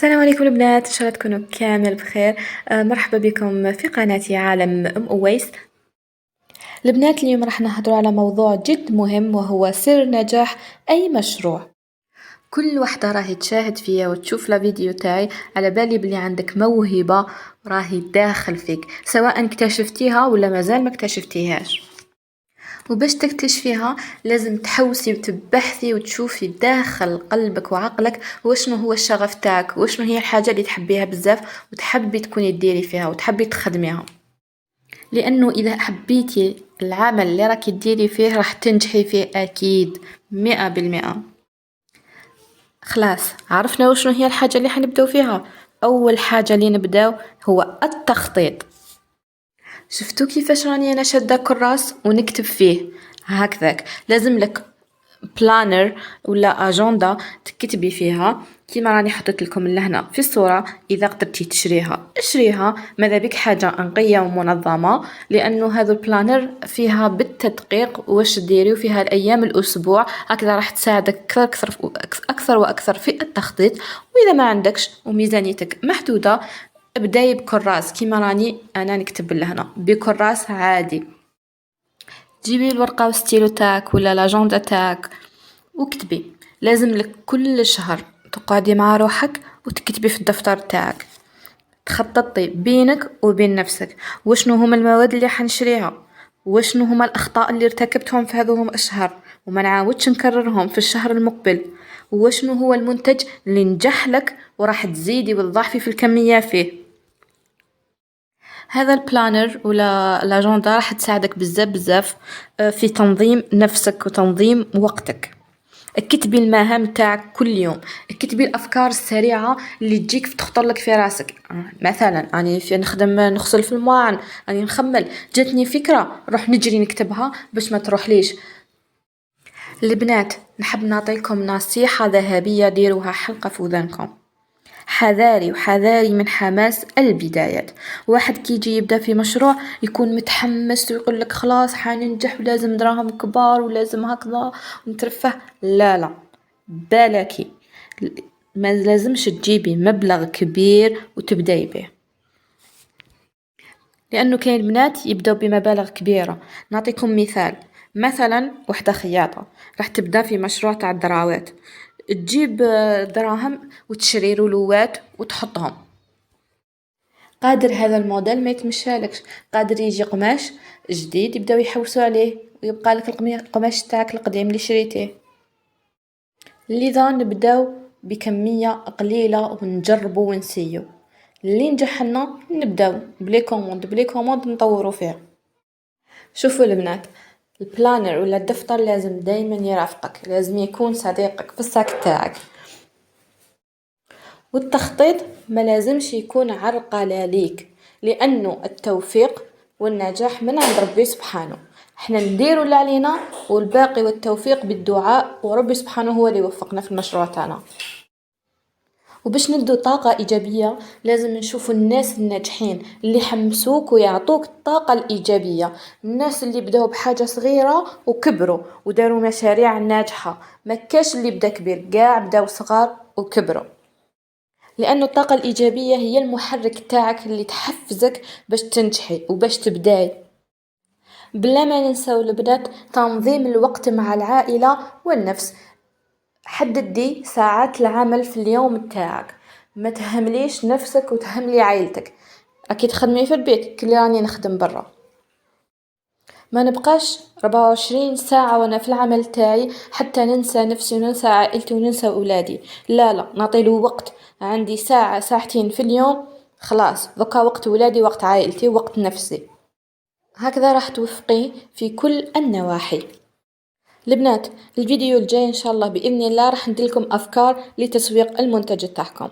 السلام عليكم البنات، إن شاء الله تكونوا كامل بخير. مرحبا بكم في قناتي عالم أم أويس. البنات، اليوم راح نهضروا على موضوع جد مهم، وهو سر نجاح أي مشروع. كل وحدة راهي تشاهد فيا وتشوف لا فيديو تاعي على بالي بلي عندك موهبة راهي داخل فيك، سواء اكتشفتيها ولا مازال ما اكتشفتيهاش. وباش تكتشفيها لازم تحوسي وتبحثي وتشوفي داخل قلبك وعقلك وشنو هو الشغف تاعك، وشنو هي الحاجة اللي تحبيها بزاف وتحبي تكوني ديري فيها وتحبي تخدميها. لأنه إذا حبيتي العمل اللي راكي ديري فيه راح تنجحي فيه أكيد 100%. خلاص، عرفنا وشنو هي الحاجة اللي حنبداو فيها. أول حاجة اللي نبداو هو التخطيط. شفتوا كيفاش راني انا شاده كراس ونكتب فيه هكذاك؟ لازم لك بلانر ولا اجنده تكتبي فيها كيما راني حطيت لكم لهنا في الصوره. اذا قدرتي تشريها اشريها، ماذا بك حاجه انقيه ومنظمه، لانه هذا البلانر فيها بالتدقيق واش ديري وفيها الايام الاسبوع، هكذا راح تساعدك اكثر واكثر في التخطيط. واذا ما عندكش وميزانيتك محدوده، ابداي بكراس كيما راني انا نكتب لهنا بكراس عادي. جيبي الورقه والستيلو تاعك ولا لاجندا تاعك وكتبي. لازم لك كل شهر تقعدي مع روحك وتكتبي في الدفتر تاعك، تخططي بينك وبين نفسك وشنو هما المواد اللي حنشريها، وشنو هما الاخطاء اللي ارتكبتهم في هذوهم الاشهر وما نعاودش نكررهم في الشهر المقبل، وشنو هو المنتج اللي نجح لك وراح تزيدي وتضاعفي في الكميه فيه. هذا البلانر ولا لاجندا راح تساعدك بزاف في تنظيم نفسك وتنظيم وقتك. اكتبي المهام تاعك كل يوم، اكتبي الافكار السريعه اللي تجيك تخطر لك في راسك. مثلا اني في نخدم نغسل في المواعن، اني نخمل جاتني فكره روح نجري نكتبها باش ما تروحليش. البنات، نحب نعطيكم نصيحه ذهبيه، ديروها حلقه في وذنكم. حذاري وحذاري من حماس البدايات. واحد كيجي يبدأ في مشروع يكون متحمس ويقول لك خلاص حننجح ولازم دراهم كبار ولازم هكذا ونترفه. لا لا، بالكي ما لازمش تجيبي مبلغ كبير وتبدأي به، لأنه كاين بنات يبدأوا بمبالغ كبيرة. نعطيكم مثال، مثلا وحدة خياطة راح تبدأ في مشروع تاع الدراوات، تجيب دراهم وتشري رولوات وتحطهم. قادر هذا الموديل ما يتمشالكش، قادر يجي قماش جديد يبداو يحوسوا عليه ويبقى لك القماش تاعك القديم اللي شريتيه. لذا نبداو بكميه قليله ونجربوا ونسيو. اللي نجح لنا نبداو بلي كوموند نطوروا فيه. شوفوا البنات، البلانر ولا الدفتر لازم دايما يرافقك، لازم يكون صديقك في الساك تاعك. والتخطيط ما لازمش يكون عرقلة ليك، لأنه التوفيق والنجاح من عند ربي سبحانه. احنا نديروا اللي علينا والباقي والتوفيق بالدعاء، وربي سبحانه هو اللي يوفقنا في المشروع تاعنا. وباش ندو طاقة إيجابية لازم نشوفوا الناس الناجحين اللي يحمسوك ويعطوك الطاقة الإيجابية، الناس اللي بداوا بحاجة صغيرة وكبروا وداروا مشاريع ناجحة. ما كاش اللي بدا كبير، قاع بداوا صغار وكبروا. لأنه الطاقة الإيجابية هي المحرك تاعك اللي تحفزك باش تنجحي وباش تبداي. بلا ما ننساو البنات تنظيم الوقت مع العائلة والنفس. حددي ساعات العمل في اليوم تاعك، ما تهمليش نفسك وتهملي عائلتك. أكيد خدمي في البيت كل راني نخدم برا، ما نبقاش 24 ساعة وانا في العمل تاعي حتى ننسى نفسي وننسى عائلتي وننسى أولادي. لا لا، نعطيله وقت، عندي ساعة ساعتين في اليوم، خلاص ذكا وقت ولادي وقت عائلتي وقت نفسي. هكذا راح توفقي في كل النواحي. البنات، الفيديو الجاي إن شاء الله بإذن الله راح نديلكم أفكار لتسويق المنتج تاعكم.